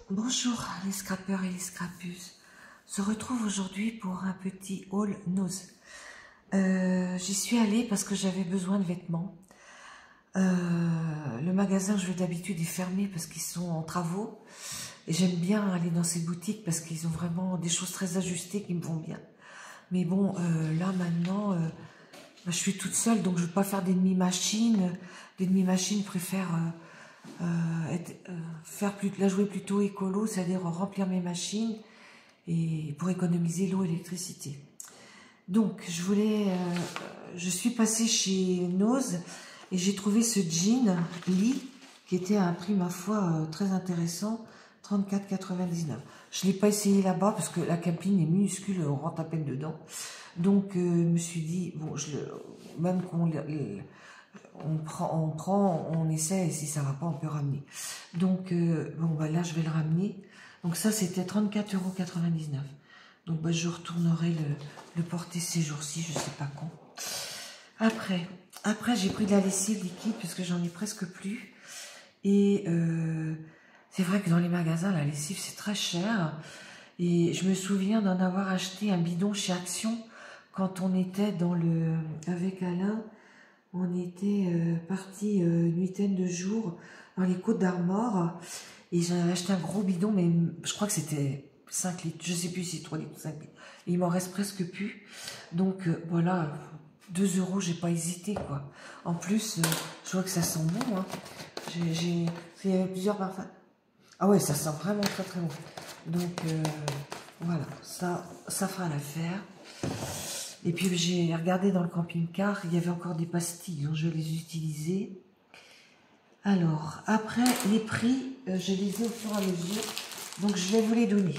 Bonjour les scrappeurs et les scrappeuses. On se retrouve aujourd'hui pour un petit haul Nose. J'y suis allée parce que j'avais besoin de vêtements. Le magasin où je vais d'habitude est fermé parce qu'ils sont en travaux. Et j'aime bien aller dans ces boutiques parce qu'ils ont vraiment des choses très ajustées qui me vont bien. Mais bon, là maintenant, je suis toute seule donc je ne veux pas faire des demi-machines. Des demi-machines préfèrent... la jouer plutôt écolo, c'est-à-dire remplir mes machines et pour économiser l'eau et l'électricité. Donc je suis passée chez Nose et j'ai trouvé ce jean Lee qui était à un prix ma foi très intéressant, 34,99. Je l'ai pas essayé là-bas parce que la cabine est minuscule, on rentre à peine dedans. Donc je me suis dit bon, même qu'on on essaie et si ça va pas, on peut ramener. Donc, bon, bah là, je vais le ramener. Donc ça, c'était 34,99 €. Donc, bah, je retournerai le porter ces jours-ci, je sais pas quand. Après j'ai pris de la lessive liquide parce que j'en ai presque plus. Et c'est vrai que dans les magasins, la lessive, c'est très cher. Et je me souviens d'en avoir acheté un bidon chez Action quand on était avec Alain. On était parti une huitaine de jours dans les Côtes d'Armor et j'avais acheté un gros bidon, mais je crois que c'était 5 litres, je sais plus si 3 litres ou 5 litres. Et il m'en reste presque plus. Donc voilà, 2 €, j'ai pas hésité quoi. En plus, je vois que ça sent bon. Hein. Il y avait plusieurs parfums. Ah ouais, ça sent vraiment très très bon. Donc voilà, ça fera l'affaire. Et puis j'ai regardé dans le camping-car, il y avait encore des pastilles, donc je les utilisais. Alors, après, les prix, je les ai au fur et à mesure, donc je vais vous les donner.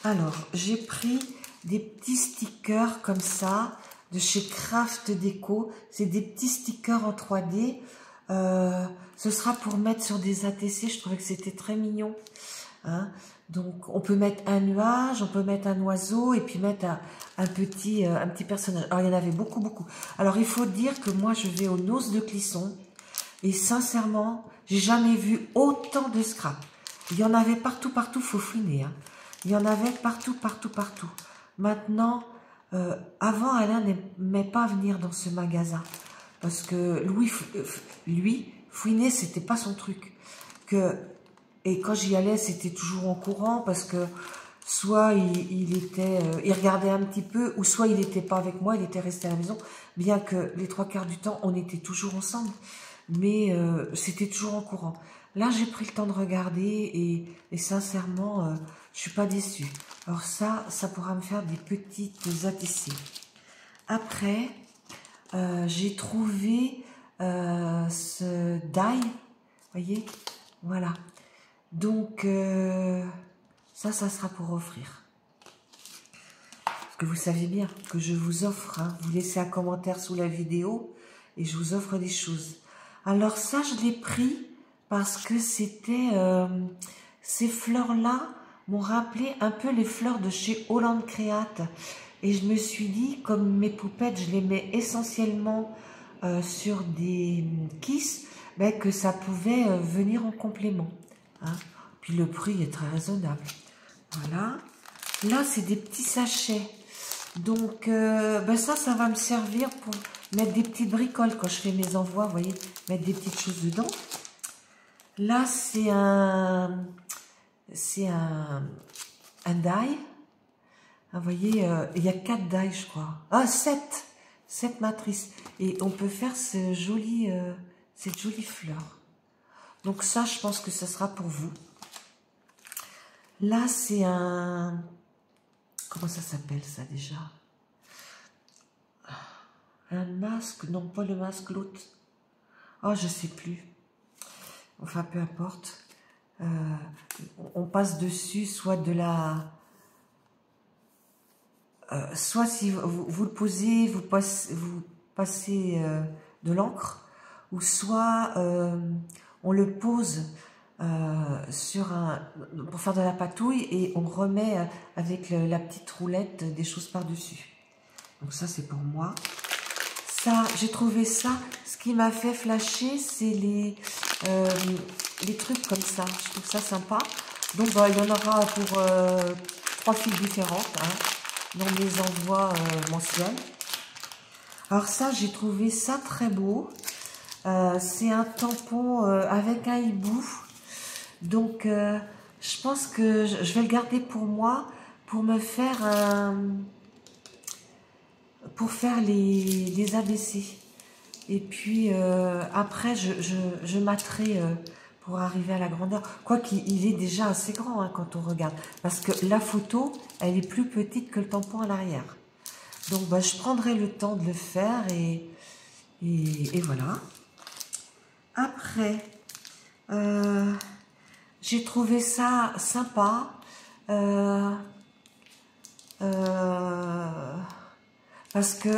Alors, j'ai pris des petits stickers comme ça, de chez Craft Déco. C'est des petits stickers en 3D. Ce sera pour mettre sur des ATC, je trouvais que c'était très mignon. Hein. Donc on peut mettre un nuage, on peut mettre un oiseau et puis mettre un petit personnage. Alors il y en avait beaucoup. Alors il faut dire que moi je vais au Nose de Clisson et sincèrement j'ai jamais vu autant de scrap. Il y en avait partout, faut fouiner. Hein. Il y en avait partout. Maintenant, avant Alain n'aimait pas venir dans ce magasin parce que lui fouiner c'était pas son truc. Et quand j'y allais, c'était toujours en courant parce que soit il regardait un petit peu, ou soit il n'était pas avec moi, il était resté à la maison, bien que les 3/4 du temps, on était toujours ensemble. Mais c'était toujours en courant. Là, j'ai pris le temps de regarder et sincèrement, je suis pas déçue. Alors ça pourra me faire des petites ATC. Après, j'ai trouvé ce die, voyez, voilà. Donc, ça sera pour offrir. Parce que vous savez bien que je vous offre, hein, vous laissez un commentaire sous la vidéo et je vous offre des choses. Alors ça, je l'ai pris parce que c'était... ces fleurs-là m'ont rappelé un peu les fleurs de chez Holland Create. Et je me suis dit, comme mes poupettes, je les mets essentiellement sur des kisses, ben, que ça pouvait venir en complément. Hein. Puis le prix est très raisonnable. Voilà. Là, c'est des petits sachets. Donc, ben ça va me servir pour mettre des petites bricoles quand je fais mes envois. Vous voyez, mettre des petites choses dedans. Là, c'est un die. Vous voyez, il y a 4 die, je crois. Ah, 7 matrices. Et on peut faire cette jolie fleur. Donc ça, je pense que ça sera pour vous. Là, c'est un... Comment ça s'appelle ça déjà? Un masque? Non, pas le masque, l'autre. Oh, je sais plus. Enfin, peu importe. On passe dessus, soit de la... soit si vous le posez, vous passez de l'encre, ou soit on le pose pour faire de la patouille et on remet avec la petite roulette des choses par-dessus. Donc ça, c'est pour moi. Ça, j'ai trouvé ça. Ce qui m'a fait flasher, c'est les trucs comme ça. Je trouve ça sympa. Donc, bah, il y en aura pour 3 files différentes, hein, dans mes envois mensuels. Alors ça, j'ai trouvé ça très beau. C'est un tampon avec un hibou. Donc, je pense que je vais le garder pour moi, pour me faire pour faire les ABC. Et puis, après, je mâterai pour arriver à la grandeur. Quoiqu'il est déjà assez grand hein, quand on regarde. Parce que la photo, elle est plus petite que le tampon à l'arrière. Donc, bah, je prendrai le temps de le faire et voilà. Après, j'ai trouvé ça sympa. Parce que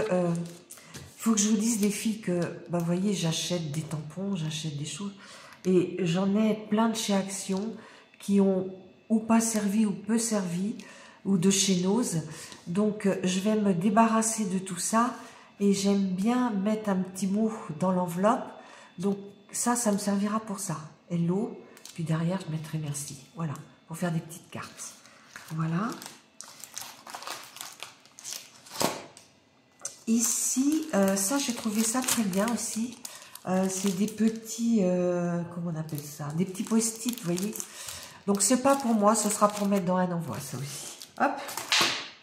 faut que je vous dise les filles que, bah, vous voyez, j'achète des tampons, j'achète des choses. Et j'en ai plein de chez Action qui ont ou pas servi ou peu servi, ou de chez Nose. Donc, je vais me débarrasser de tout ça. Et j'aime bien mettre un petit mot dans l'enveloppe. Donc, ça me servira pour ça. Hello. Puis derrière, je mettrai merci. Voilà, pour faire des petites cartes. Voilà. Ici, ça, j'ai trouvé ça très bien aussi. C'est des petits, comment on appelle ça? Des petits post-it, vous voyez. Donc, c'est pas pour moi, ce sera pour mettre dans un envoi, ça aussi. Hop.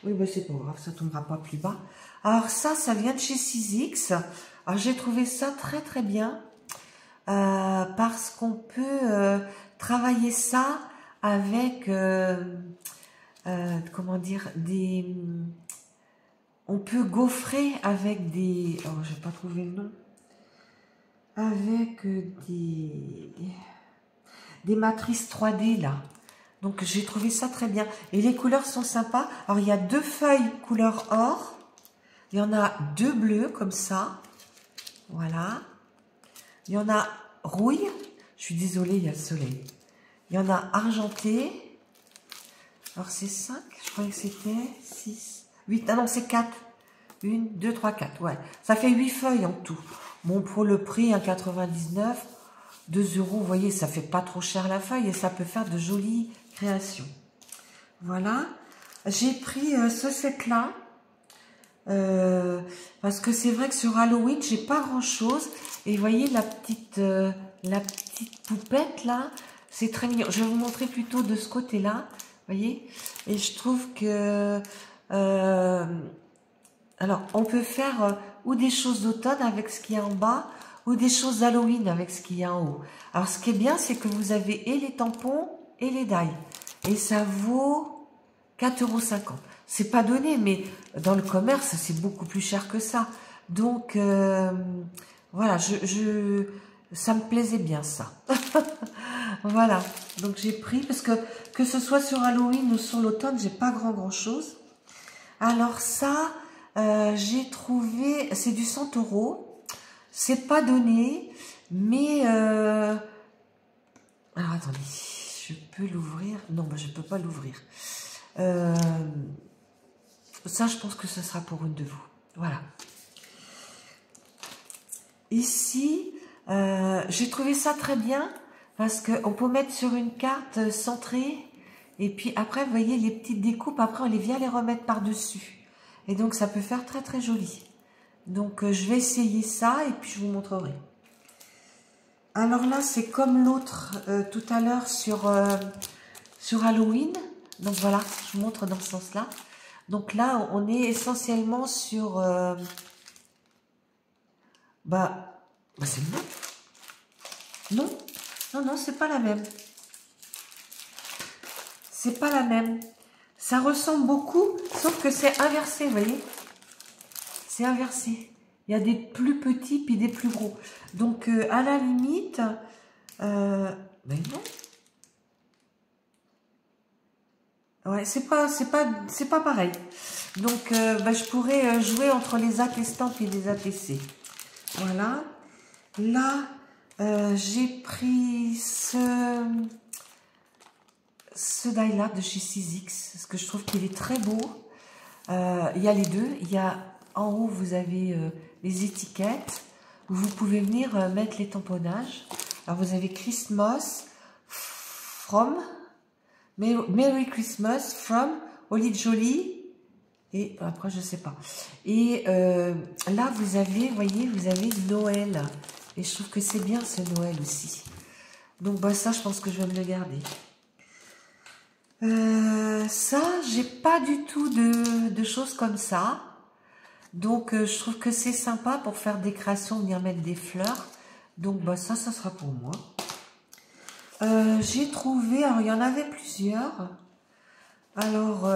Oui, ben, c'est pas grave, ça tombera pas plus bas. Alors, ça vient de chez 6X. Alors, j'ai trouvé ça très, très bien. Parce qu'on peut travailler ça avec, comment dire, on peut gaufrer avec des... Oh, je n'ai pas trouvé le nom. Avec des matrices 3D, là. Donc, j'ai trouvé ça très bien. Et les couleurs sont sympas. Alors, il y a 2 feuilles couleur or. Il y en a 2 bleus, comme ça. Voilà. Il y en a rouille. Je suis désolée, il y a le soleil. Il y en a argenté. Alors, c'est 5. Je croyais que c'était 6, 8. Ah non, c'est 4. 1, 2, 3, 4. Ouais. Ça fait 8 feuilles en tout. Bon, pour le prix, 1,99 €, 2 €, vous voyez, ça fait pas trop cher la feuille et ça peut faire de jolies créations. Voilà. J'ai pris ce set-là. Parce que c'est vrai que sur Halloween, j'ai pas grand-chose. Et vous voyez, la petite poupette, là, c'est très mignon. Je vais vous montrer plutôt de ce côté-là. Vous voyez. Et je trouve que... alors, on peut faire ou des choses d'automne avec ce qu'il y a en bas, ou des choses d'Halloween avec ce qu'il y a en haut. Alors, ce qui est bien, c'est que vous avez et les tampons et les die. Et ça vaut 4,50 €. C'est pas donné, mais dans le commerce, c'est beaucoup plus cher que ça. Donc, voilà, ça me plaisait bien, ça. Voilà, donc j'ai pris, parce que ce soit sur Halloween ou sur l'automne, j'ai pas grand-chose. Alors ça... j'ai trouvé, c'est du 100 €. C'est pas donné, mais alors attendez, je peux l'ouvrir? Non, bah, je peux pas l'ouvrir. Ça, je pense que ce sera pour une de vous. Voilà. Ici, j'ai trouvé ça très bien parce qu'on peut mettre sur une carte centrée et puis après, vous voyez les petites découpes. Après, on les vient les remettre par-dessus. Et donc, ça peut faire très, très joli. Donc, je vais essayer ça et puis je vous montrerai. Alors là, c'est comme l'autre tout à l'heure sur Halloween. Donc, voilà, je vous montre dans ce sens-là. Donc là, on est essentiellement sur... c'est le même. Non, non, non, c'est pas la même. C'est pas la même. Ça ressemble beaucoup, sauf que c'est inversé, vous voyez. C'est inversé. Il y a des plus petits puis des plus gros. Donc, à la limite... ben non. Ouais, c'est pas pareil. Donc, je pourrais jouer entre les estampes et les ATC. Voilà. Là, j'ai pris ce die-là de chez 6X, parce que je trouve qu'il est très beau. Il y a les deux. Il y a en haut, vous avez les étiquettes où vous pouvez venir mettre les tamponnages. Alors, vous avez Christmas from Merry Christmas from Holly Jolly. Et après, je sais pas. Et là, vous avez, voyez, vous avez Noël. Et je trouve que c'est bien ce Noël aussi. Donc, bah, ça, je pense que je vais me le garder. Ça, j'ai pas du tout de choses comme ça. Donc, je trouve que c'est sympa pour faire des créations, venir mettre des fleurs. Donc, bah, ça sera pour moi. J'ai trouvé, alors il y en avait plusieurs. Alors,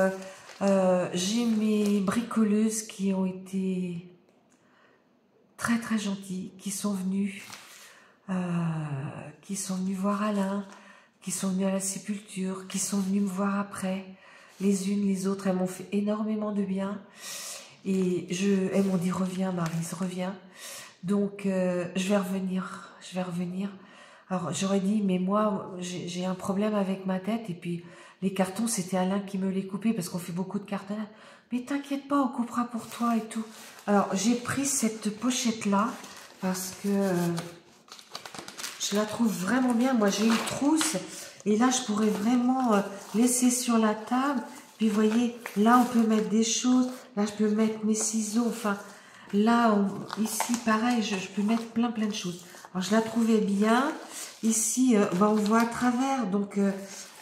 j'ai mes bricoleuses qui ont été très très gentilles, qui sont venues voir Alain, qui sont venues à la sépulture, qui sont venues me voir après. Les unes, les autres, elles m'ont fait énormément de bien. Et elles m'ont dit, reviens Maryse, reviens. Donc, je vais revenir. Alors, j'aurais dit, mais moi, j'ai un problème avec ma tête. Et puis, les cartons, c'était Alain qui me les coupait parce qu'on fait beaucoup de cartons. Mais t'inquiète pas, on coupera pour toi et tout. Alors, j'ai pris cette pochette-là parce que je la trouve vraiment bien. Moi, j'ai une trousse et là, je pourrais vraiment laisser sur la table. Puis, vous voyez, là, on peut mettre des choses. Là, je peux mettre mes ciseaux. Enfin, là, ici, pareil, je peux mettre plein de choses. Alors, je la trouvais bien. Ici, on voit à travers. Donc,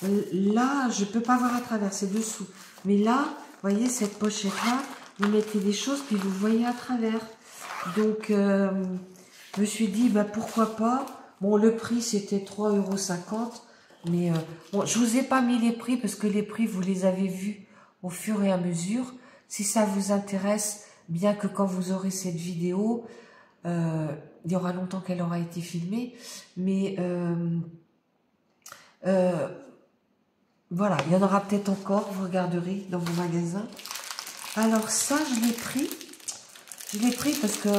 là, je peux pas voir à travers. C'est dessous. Mais là, vous voyez, cette pochette-là, vous mettez des choses, puis vous voyez à travers. Donc, je me suis dit, bah, pourquoi pas. Bon, le prix, c'était 3,50 €. Mais bon, je vous ai pas mis les prix parce que les prix, vous les avez vus au fur et à mesure. Si ça vous intéresse, bien que quand vous aurez cette vidéo, il y aura longtemps qu'elle aura été filmée. Mais voilà, il y en aura peut-être encore, vous regarderez dans vos magasins. Alors ça, je l'ai pris. Je l'ai pris parce que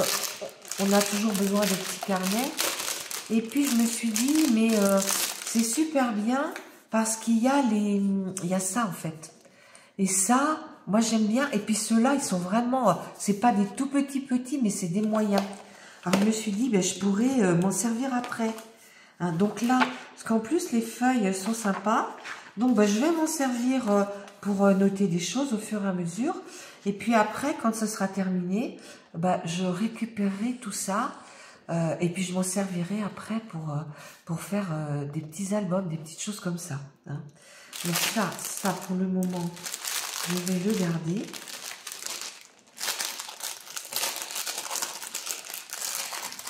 on a toujours besoin de petits carnets. Et puis je me suis dit, mais c'est super bien parce qu'il y a il y a ça en fait. Et ça, moi j'aime bien. Et puis ceux-là, ils sont vraiment, c'est pas des tout petits, mais c'est des moyens. Alors je me suis dit, ben, je pourrais m'en servir après. Hein, donc là, parce qu'en plus les feuilles sont sympas. Donc ben, je vais m'en servir pour noter des choses au fur et à mesure. Et puis après, quand ce sera terminé, ben, je récupérerai tout ça. Et puis je m'en servirai après pour faire des petits albums, des petites choses comme ça. Hein. Donc ça pour le moment, je vais le garder.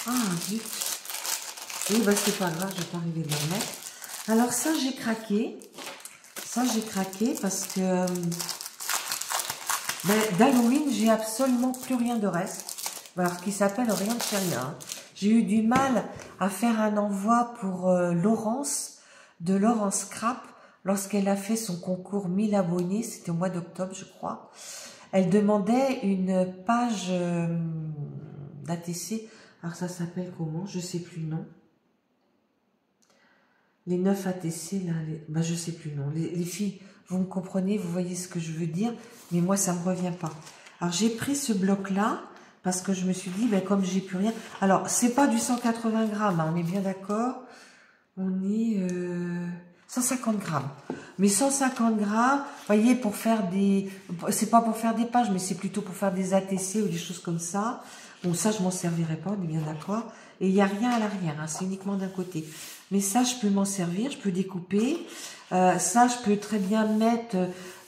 Ah zut. Oui, bah c'est pas grave, je vais pas arriver à le remettre. Alors ça j'ai craqué. Ça j'ai craqué parce que d'Halloween, j'ai absolument plus rien de reste. Alors qui s'appelle Rien de chez rien. J'ai eu du mal à faire un envoi pour Laurence, de Laurence Crap, lorsqu'elle a fait son concours 1000 abonnés, c'était au mois d'octobre, je crois. Elle demandait une page d'ATC. Alors ça s'appelle comment? Je sais plus le nom. Les 9 ATC, là, je sais plus le nom. Les filles, vous me comprenez, vous voyez ce que je veux dire, mais moi, ça me revient pas. Alors, j'ai pris ce bloc-là, parce que je me suis dit, ben, comme j'ai plus rien. Alors, c'est pas du 180 grammes, hein, on est bien d'accord. On est 150 grammes. Mais 150 grammes, vous voyez, pour faire des... C'est pas pour faire des pages, mais c'est plutôt pour faire des ATC ou des choses comme ça. Bon, ça, je m'en servirai pas, on est bien d'accord. Et il n'y a rien à l'arrière, hein, c'est uniquement d'un côté. Mais ça, je peux m'en servir, je peux découper. Ça, je peux très bien mettre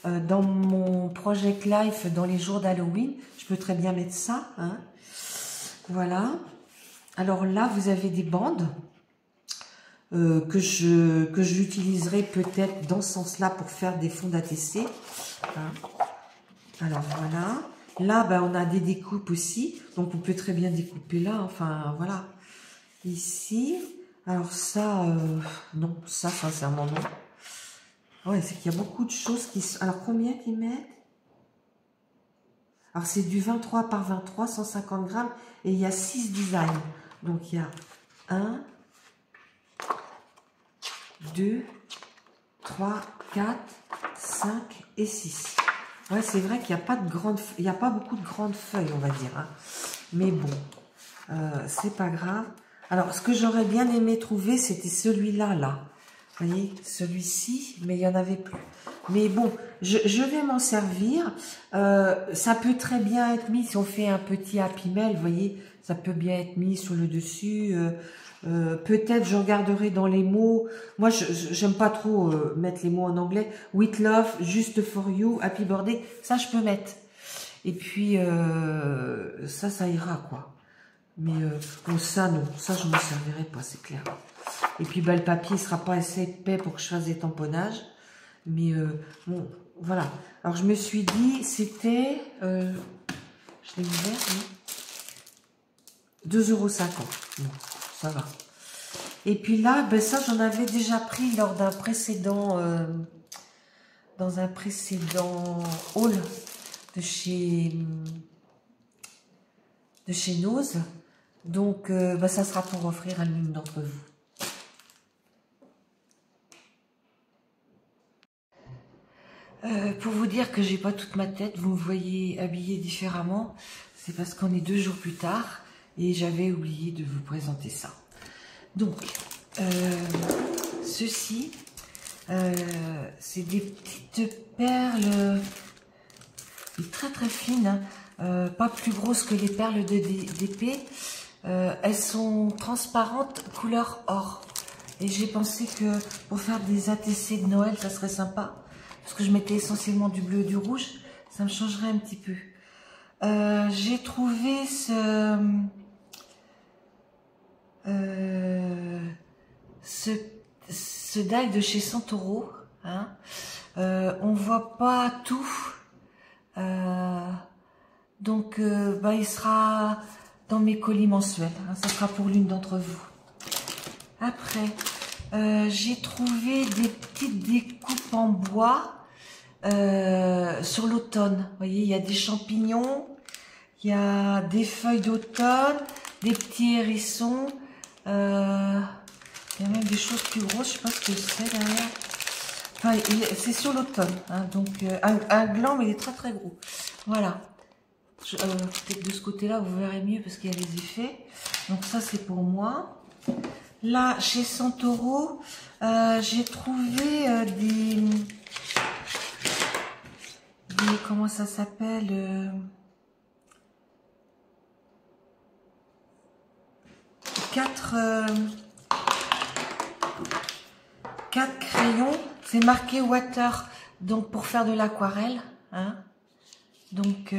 dans mon Project Life dans les jours d'Halloween. Je peux très bien mettre ça. Hein. Voilà. Alors là, vous avez des bandes que j'utiliserai peut-être dans ce sens-là pour faire des fonds d'ATC. Hein. Alors voilà. Là, ben, on a des découpes aussi. Donc, on peut très bien découper là. Enfin, voilà. Ici. Alors ça, non. Ça, sincèrement, non. Ouais, c'est qu'il y a beaucoup de choses qui... Alors, combien qu'ils mettent? Alors, c'est du 23 par 23, 150 grammes. Et il y a 6 designs. Donc, il y a 1, 2, 3, 4, 5 et 6. Ouais, c'est vrai qu'il n'y a pas de grandes... Il n'y a pas beaucoup de grandes feuilles, on va dire. Hein. Mais bon, c'est pas grave. Alors, ce que j'aurais bien aimé trouver, c'était celui-là, là. Vous voyez, celui-ci, mais il n'y en avait plus. Mais bon, je vais m'en servir. Ça peut très bien être mis, si on fait un petit Happy Mail, vous voyez, ça peut bien être mis sur le dessus. Peut-être je regarderai dans les mots. Moi, j'aime pas trop mettre les mots en anglais. With love, just for you, happy birthday. Ça, je peux mettre. Et puis, ça ira, quoi. Mais bon, ça, non. Ça, je m'en servirai pas, c'est clair. Et puis, bah, le papier ne sera pas assez épais pour que je fasse des tamponnages. Mais bon, voilà. Alors, je me suis dit, c'était... je l'ai ouvert, oui. 2,50 €. Bon, ça va. Et puis là, ben ça, j'en avais déjà pris lors d'un précédent... dans un précédent haul de chez Nose. Donc, ben, ça sera pour offrir à l'une d'entre vous. Pour vous dire que j'ai pas toute ma tête, vous me voyez habillée différemment, c'est parce qu'on est 2 jours plus tard et j'avais oublié de vous présenter ça. Donc, ceci, c'est des petites perles très très fines, hein, pas plus grosses que les perles d'épée. Elles sont transparentes, couleur or. Et j'ai pensé que pour faire des ATC de Noël, ça serait sympa. Parce que je mettais essentiellement du bleu et du rouge, ça me changerait un petit peu. J'ai trouvé ce die de chez Santoro. Hein. On voit pas tout. Donc, bah, il sera dans mes colis mensuels. Hein, ça sera pour l'une d'entre vous. Après, j'ai trouvé des petites découpes en bois sur l'automne. Vous voyez, il y a des champignons, il y a des feuilles d'automne, des petits hérissons. Il y a même des choses plus grosses, je sais pas ce que c'est derrière. Enfin, c'est sur l'automne, hein, donc un gland, mais il est très très gros. Voilà. Peut-être de ce côté-là, vous verrez mieux parce qu'il y a les effets. Donc ça, c'est pour moi. Là, chez Santoro, j'ai trouvé des... Comment ça s'appelle 4 crayons. C'est marqué water, donc pour faire de l'aquarelle. Hein. Donc,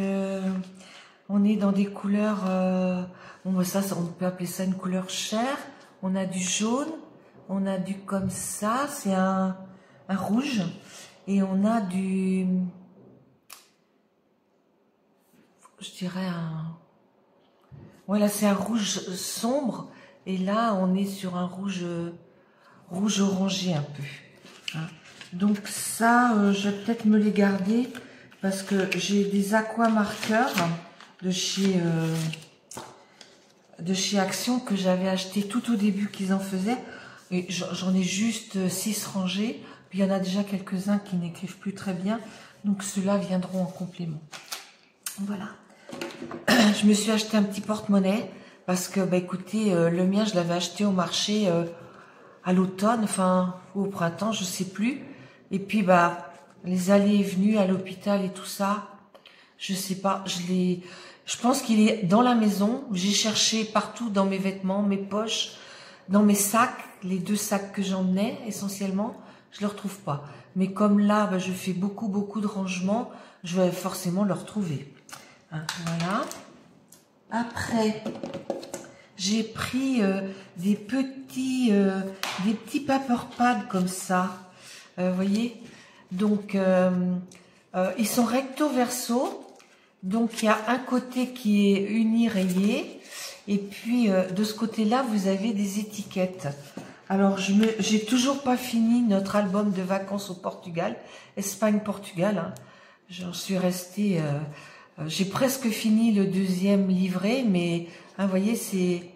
on est dans des couleurs... bon, ça, on peut appeler ça une couleur chair. On a du jaune, on a du comme ça, c'est un rouge. Et on a du... Je dirais un... Voilà, c'est un rouge sombre. Et là, on est sur un rouge orangé un peu. Hein. Donc ça, je vais peut-être me les garder parce que j'ai des aquamarqueurs de chez Action que j'avais acheté tout au début qu'ils en faisaient. Et j'en ai juste 6 rangés. Puis il y en a déjà quelques-uns qui n'écrivent plus très bien. Donc ceux-là viendront en complément. Voilà. Je me suis acheté un petit porte-monnaie parce que, bah, écoutez, le mien, je l'avais acheté au marché à l'automne, enfin, ou au printemps, je sais plus. Et puis, bah, les allées et venues à l'hôpital et tout ça, je sais pas, je pense qu'il est dans la maison. J'ai cherché partout dans mes vêtements, mes poches, dans mes sacs, les 2 sacs que j'emmenais essentiellement, je le retrouve pas. Mais comme là, bah, je fais beaucoup de rangements, je vais forcément le retrouver. Hein, voilà. Après, j'ai pris des petits paper pads comme ça. Vous voyez. Donc, ils sont recto verso. Donc, il y a un côté qui est uni rayé. Et puis, de ce côté-là, vous avez des étiquettes. Alors, j'ai toujours pas fini notre album de vacances au Portugal. Espagne-Portugal. Hein. J'en suis restée... j'ai presque fini le 2e livret, mais hein, vous voyez, c'est...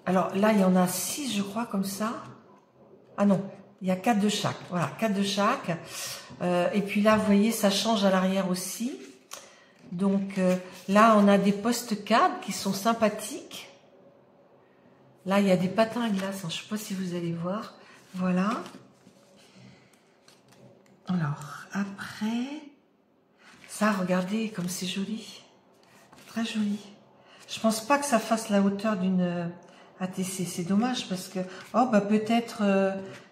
Alors là, il y en a 6, je crois, comme ça. Ah non, il y a 4 de chaque. Voilà, 4 de chaque. Et puis là, vous voyez, ça change à l'arrière aussi. Donc là, on a des post-cards qui sont sympathiques. Là, il y a des patins à glace. Hein, je ne sais pas si vous allez voir. Voilà. Alors, après, ça, regardez comme c'est joli. Très joli. Je pense pas que ça fasse la hauteur d'une ATC. C'est dommage parce que... Oh, bah peut-être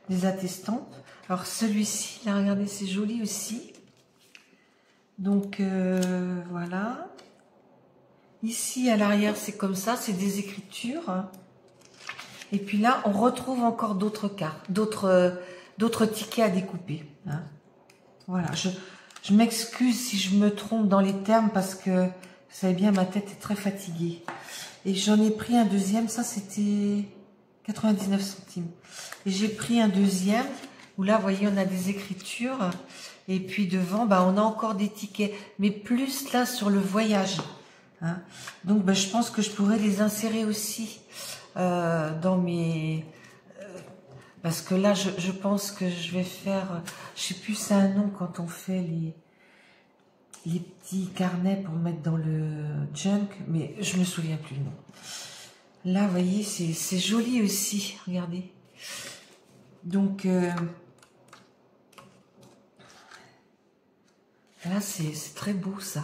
des attestants. Alors, celui-ci, là, regardez, c'est joli aussi. Donc, voilà. Ici, à l'arrière, c'est comme ça. C'est des écritures. Et puis là, on retrouve encore d'autres cartes, d'autres tickets à découper. Hein. Voilà, je m'excuse si je me trompe dans les termes parce que, vous savez bien, ma tête est très fatiguée. Et j'en ai pris un deuxième, ça c'était 99 centimes. Et j'ai pris un deuxième, où là, vous voyez, on a des écritures. Et puis devant, bah, on a encore des tickets, mais plus là sur le voyage. Hein. Donc, bah, je pense que je pourrais les insérer aussi. Dans mes... parce que là, je pense que je vais faire... je sais plus, c'est un nom quand on fait les petits carnets pour mettre dans le junk, mais je me souviens plus le nom. Là, vous voyez, c'est joli aussi, regardez. Donc, là, c'est très beau, ça.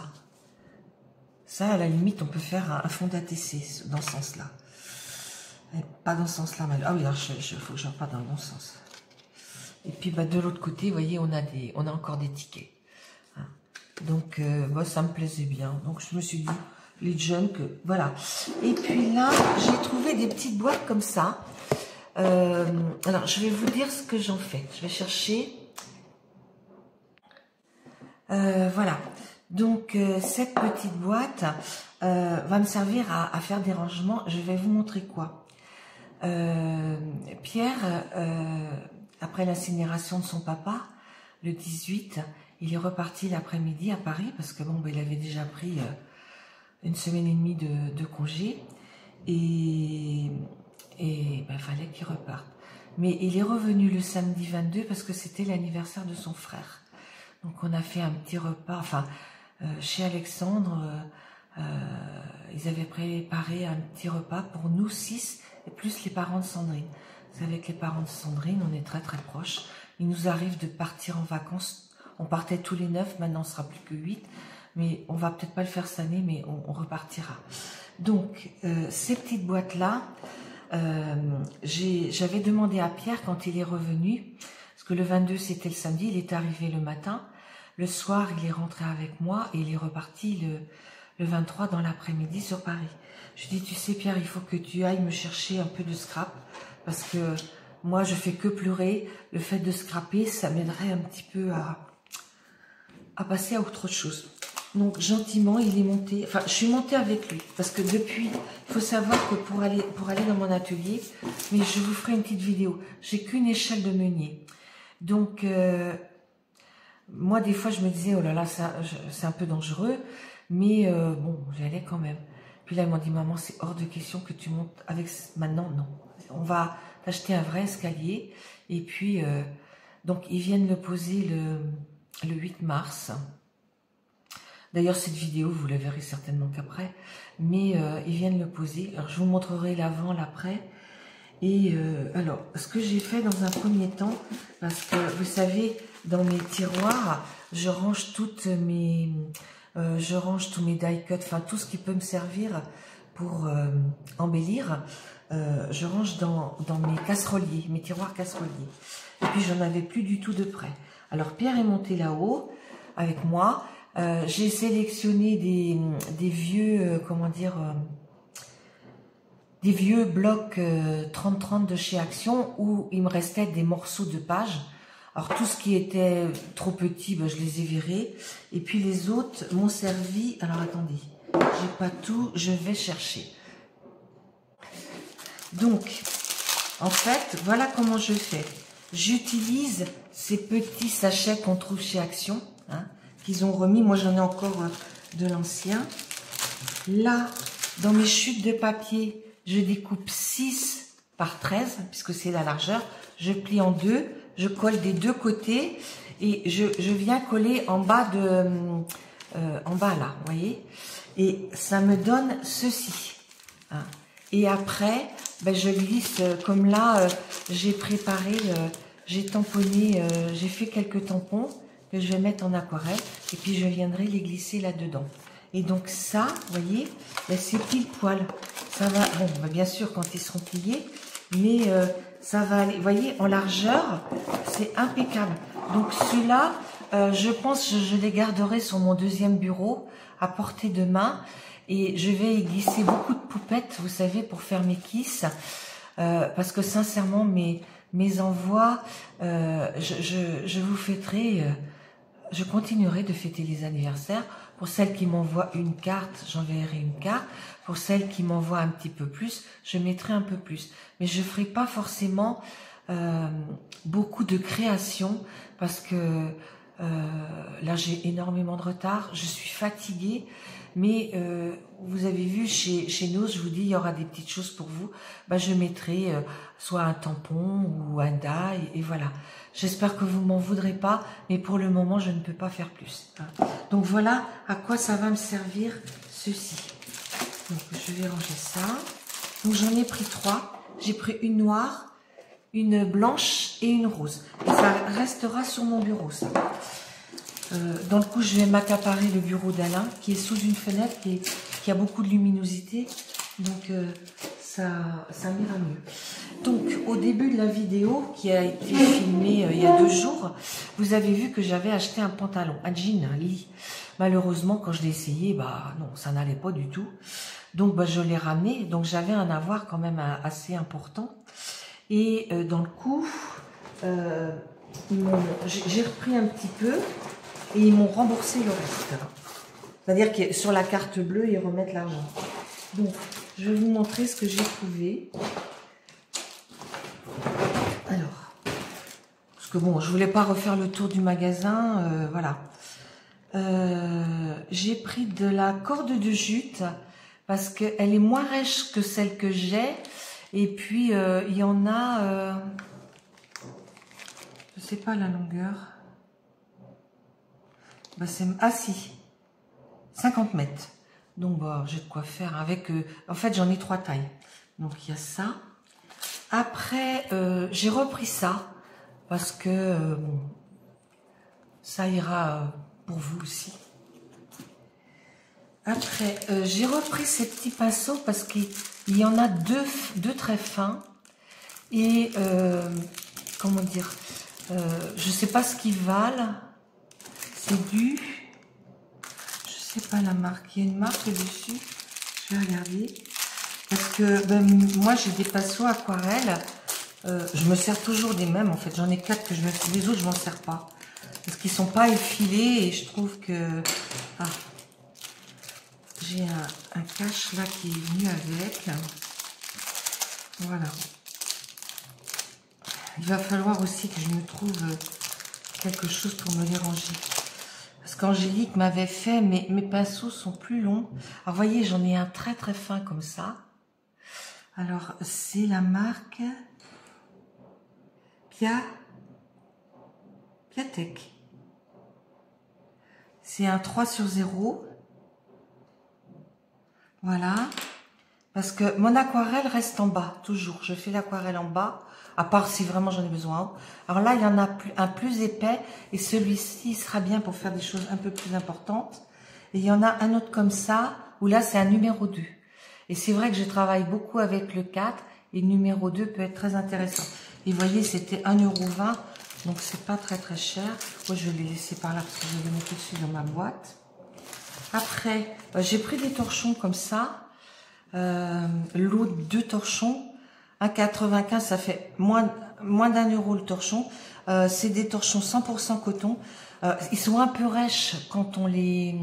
Ça, à la limite, on peut faire un fond d'ATC dans ce sens-là. Pas dans ce sens-là, mais... Ah oui, alors il faut que je reparte dans le bon sens. Et puis, bah, de l'autre côté, vous voyez, on a encore des tickets. Hein. Donc, bah, ça me plaisait bien. Donc, je me suis dit, les junk, voilà. Et puis là, j'ai trouvé des petites boîtes comme ça. Alors, je vais vous dire ce que j'en fais. Je vais chercher... voilà. Donc, cette petite boîte va me servir à faire des rangements. Je vais vous montrer quoi. Pierre, après l'incinération de son papa, le 18, il est reparti l'après-midi à Paris parce que bon, ben, il avait déjà pris une semaine et demie de congé et ben, fallait qu'il reparte. Mais il est revenu le samedi 22 parce que c'était l'anniversaire de son frère. Donc on a fait un petit repas, enfin chez Alexandre, ils avaient préparé un petit repas pour nous 6 et plus les parents de Sandrine. Vous savez que les parents de Sandrine, on est très très proches. Il nous arrive de partir en vacances. On partait tous les 9, maintenant on sera plus que 8. Mais on va peut-être pas le faire cette année, mais on repartira. Donc, ces petites boîtes-là, j'avais demandé à Pierre quand il est revenu, parce que le 22 c'était le samedi, il est arrivé le matin. Le soir, il est rentré avec moi et il est reparti le 23 dans l'après-midi sur Paris. Je lui dis, tu sais Pierre, il faut que tu ailles me chercher un peu de scrap parce que moi je fais que pleurer. Le fait de scraper, ça m'aiderait un petit peu à passer à autre chose. Donc gentiment, il est monté, enfin je suis montée avec lui parce que depuis, il faut savoir que pour aller dans mon atelier, mais je vous ferai une petite vidéo, j'ai qu'une échelle de meunier. Donc moi des fois je me disais, oh là là, c'est un peu dangereux, mais bon, j'y allais quand même. Puis là, ils m'ont dit, maman, c'est hors de question que tu montes avec... Maintenant, non. On va t'acheter un vrai escalier. Et puis, donc, ils viennent le poser le 8 mars. D'ailleurs, cette vidéo, vous la verrez certainement qu'après. Mais ils viennent le poser. Alors, je vous montrerai l'avant, l'après. Et alors, ce que j'ai fait dans un premier temps, parce que, vous savez, dans mes tiroirs, je range toutes mes... je range tous mes die cuts, enfin tout ce qui peut me servir pour embellir, je range dans mes casseroliers, mes tiroirs casseroliers. Et puis j'en avais plus du tout de près. Alors Pierre est monté là-haut avec moi. J'ai sélectionné des vieux, comment dire, des vieux blocs 30-30 de chez Action où il me restait des morceaux de pages. Alors tout ce qui était trop petit, ben, je les ai virés. Et puis les autres m'ont servi... Alors attendez, j'ai pas tout, je vais chercher. Donc, en fait, voilà comment je fais. J'utilise ces petits sachets qu'on trouve chez Action, hein, qu'ils ont remis. Moi j'en ai encore de l'ancien. Là, dans mes chutes de papier, je découpe 6 par 13, puisque c'est la largeur. Je plie en deux. Je colle des deux côtés et je viens coller en bas en bas là, vous voyez. Et ça me donne ceci. Hein. Et après, ben, je glisse, comme là, j'ai préparé, j'ai tamponné, j'ai fait quelques tampons que je vais mettre en aquarelle. Et puis, je viendrai les glisser là-dedans. Et donc ça, vous voyez, ben, c'est pile poil. Ça va, bon, ben, bien sûr, quand ils seront pliés, mais ça va aller, vous voyez, en largeur, c'est impeccable. Donc ceux-là, je pense que je les garderai sur mon deuxième bureau, à portée de main. Et je vais y glisser beaucoup de poupettes, vous savez, pour faire mes kisses. Parce que sincèrement, mes envois, je vous fêterai, je continuerai de fêter les anniversaires. Pour celles qui m'envoient une carte, j'enverrai une carte. Pour celles qui m'envoient un petit peu plus, je mettrai un peu plus. Mais je ne ferai pas forcément beaucoup de créations parce que là, j'ai énormément de retard. Je suis fatiguée. Mais vous avez vu, chez nous, je vous dis, il y aura des petites choses pour vous. Bah, je mettrai soit un tampon ou un die, et voilà. J'espère que vous m'en voudrez pas, mais pour le moment, je ne peux pas faire plus. Donc voilà à quoi ça va me servir, ceci. Donc je vais ranger ça. Donc j'en ai pris 3. J'ai pris une noire, une blanche et une rose. Et ça restera sur mon bureau, ça. Dans le coup, je vais m'accaparer le bureau d'Alain, qui est sous une fenêtre, qui a beaucoup de luminosité. Donc, ça m'ira mieux. Donc, au début de la vidéo, qui a été filmée il y a 2 jours, vous avez vu que j'avais acheté un pantalon, un jean, un lit. Malheureusement, quand je l'ai essayé, bah non, ça n'allait pas du tout. Donc, bah, je l'ai ramené. Donc, j'avais un avoir quand même assez important. Et dans le coup, j'ai repris un petit peu. Et ils m'ont remboursé le reste. C'est-à-dire que sur la carte bleue, ils remettent l'argent. Donc, je vais vous montrer ce que j'ai trouvé. Alors, parce que bon, je voulais pas refaire le tour du magasin, voilà. J'ai pris de la corde de jute parce qu'elle est moins rêche que celle que j'ai. Et puis, il y en a, je sais pas la longueur. Bah ah si, 50 mètres. Donc bah, j'ai de quoi faire avec... en fait, j'en ai 3 tailles. Donc il y a ça. Après, j'ai repris ça. Parce que bon, ça ira pour vous aussi. Après, j'ai repris ces petits pinceaux parce qu'il y en a deux très fins. Et, comment dire, je sais pas ce qu'ils valent. C'est du, je sais pas la marque, il y a une marque dessus, je vais regarder, parce que ben, moi j'ai des pinceaux aquarelles, je me sers toujours des mêmes en fait, j'en ai 4 que je me sers, les autres je m'en sers pas, parce qu'ils sont pas effilés et je trouve que, ah, j'ai un cache là qui est venu avec, voilà, il va falloir aussi que je me trouve quelque chose pour me les ranger. Parce qu'Angélique m'avait fait, mes pinceaux sont plus longs. Alors, vous voyez, j'en ai un très très fin comme ça. Alors, c'est la marque Piatek. C'est un 3/0. Voilà. Parce que mon aquarelle reste en bas, toujours. Je fais l'aquarelle en bas, à part si vraiment j'en ai besoin. Alors là, il y en a un plus épais, et celui-ci sera bien pour faire des choses un peu plus importantes. Et il y en a un autre comme ça, où là, c'est un numéro 2. Et c'est vrai que je travaille beaucoup avec le 4, et le numéro 2 peut être très intéressant. Et vous voyez, c'était 1,20 €, donc c'est pas très très cher. Moi, je vais les laisser par là, parce que je vais les mettre dessus dans ma boîte. Après, j'ai pris des torchons comme ça. L'autre 2 torchons, 1,95 €, ça fait moins d'1 € le torchon. C'est des torchons 100% coton. Ils sont un peu rêches quand on les,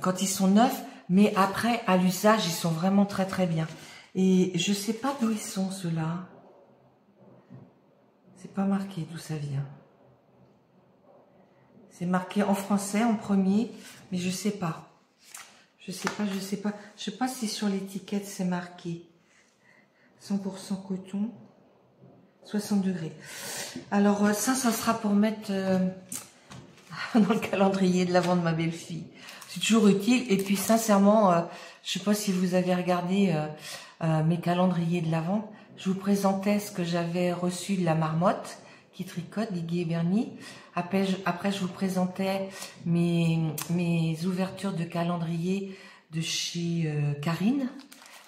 quand ils sont neufs, mais après à l'usage ils sont vraiment très très bien. Et je sais pas d'où ils sont ceux-là. C'est pas marqué d'où ça vient. C'est marqué en français en premier, mais je sais pas. Je sais pas. Je sais pas si sur l'étiquette c'est marqué 100% coton, 60 degrés. Alors ça sera pour mettre dans le calendrier de l'avant de ma belle-fille. c'est toujours utile. Et puis sincèrement, je sais pas si vous avez regardé mes calendriers de l'Avent. Je vous présentais ce que j'avais reçu de la marmotte qui tricote, d'Iggy et Bernie. Après, je vous présentais mes ouvertures de calendrier de chez Karine,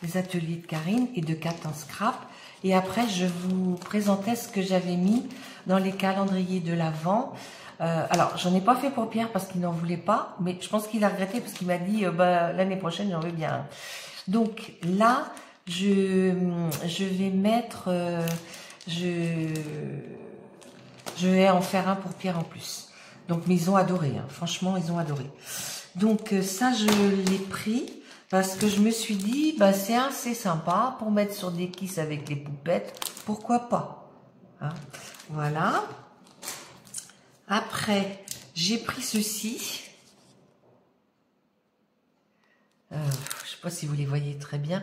les ateliers de Karine et de Cat en Scrap. Et après, je vous présentais ce que j'avais mis dans les calendriers de l'Avent. Alors, j'en ai pas fait pour Pierre parce qu'il n'en voulait pas, mais je pense qu'il a regretté parce qu'il m'a dit l'année prochaine, j'en veux bien. Donc là, je vais mettre, je vais en faire un pour Pierre en plus. Donc, mais ils ont adoré, hein. Franchement, ils ont adoré. Donc ça, je l'ai pris parce que je me suis dit, bah, c'est assez sympa pour mettre sur des kisses avec les poupettes. Pourquoi pas, hein? Voilà. Après, j'ai pris ceci. Je sais pas si vous les voyez très bien.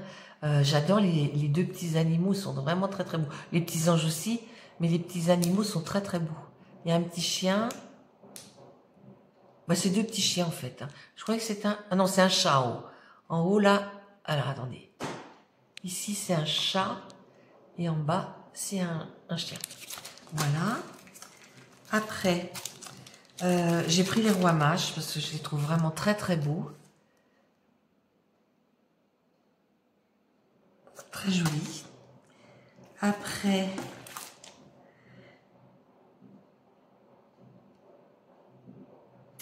J'adore les deux petits animaux, ils sont vraiment très très beaux. Les petits anges aussi, mais les petits animaux sont très très beaux. Il y a un petit chien. Bah, c'est deux petits chiens en fait. Hein. Je croyais que c'est un... Ah non, c'est un chat en haut. En haut là... Alors attendez. Ici c'est un chat. Et en bas c'est un chien. Voilà. Après, j'ai pris les rois mages parce que je les trouve vraiment très très beaux. Très jolis. Après...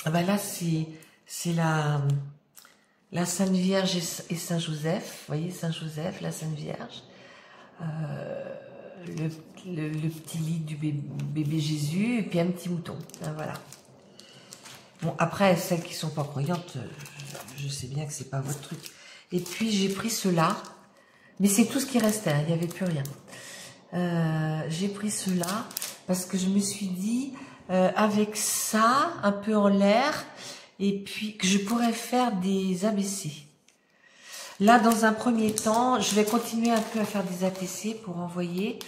Ben là, c'est la Sainte Vierge et Saint Joseph. Vous voyez, Saint Joseph, la Sainte Vierge. Le petit lit du bébé Jésus. Et puis un petit mouton. Ben voilà. Bon, après, celles qui sont pas croyantes, je sais bien que c'est pas votre truc. Et puis, j'ai pris ceux-là. Mais c'est tout ce qui restait. Hein, il n'y avait plus rien. J'ai pris ceux-là parce que je me suis dit... avec ça, un peu en l'air, et puis que je pourrais faire des ABC. Là, dans un premier temps, je vais continuer un peu à faire des ATC pour envoyer.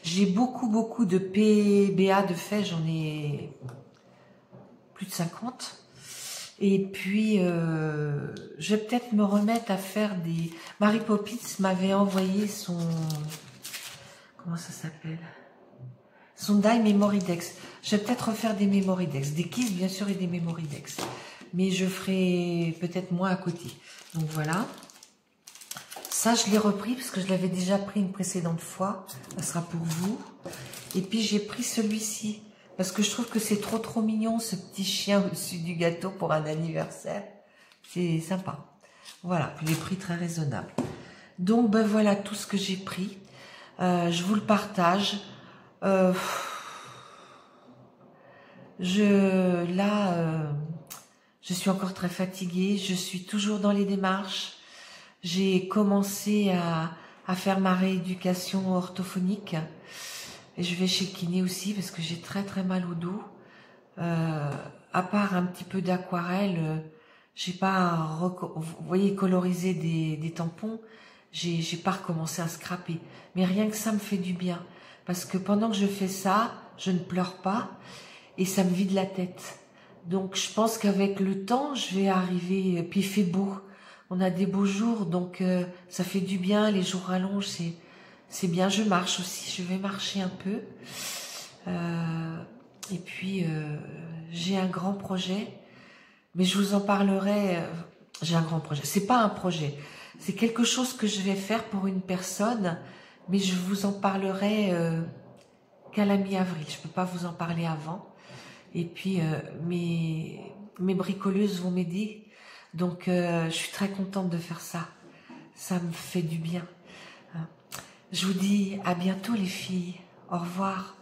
J'ai beaucoup de PBA de fait, j'en ai plus de 50. Et puis, je vais peut-être me remettre à faire des... Mary Poppins m'avait envoyé son... Comment ça s'appelle ? Son die Memoridex. Je vais peut-être refaire des Memoridex. Des kisses, bien sûr, et des Memoridex. Mais je ferai peut-être moins à côté. Donc voilà. Ça, je l'ai repris parce que je l'avais déjà pris une précédente fois. Ça sera pour vous. Et puis, j'ai pris celui-ci. Parce que je trouve que c'est trop mignon, ce petit chien au-dessus du gâteau pour un anniversaire. C'est sympa. Voilà. Les prix très raisonnables. Donc, ben voilà tout ce que j'ai pris. Je vous le partage. Je suis encore très fatiguée, je suis toujours dans les démarches. J'ai commencé à faire ma rééducation orthophonique et je vais chez le kiné aussi parce que j'ai très mal au dos. À part un petit peu d'aquarelle, j'ai pas, vous voyez, colorisé des tampons, j'ai pas recommencé à scraper. Mais rien que ça me fait du bien. Parce que pendant que je fais ça, je ne pleure pas et ça me vide la tête. Donc je pense qu'avec le temps, je vais arriver, puis il fait beau. On a des beaux jours, donc ça fait du bien, les jours rallongent, c'est bien. Je marche aussi, je vais marcher un peu. Et puis j'ai un grand projet, mais je vous en parlerai. J'ai un grand projet, c'est pas un projet, c'est quelque chose que je vais faire pour une personne, mais je vous en parlerai qu'à la mi-avril. Je peux pas vous en parler avant. Et puis mes bricoleuses vont m'aider, donc je suis très contente de faire ça. Ça me fait du bien. Je vous dis à bientôt les filles. Au revoir.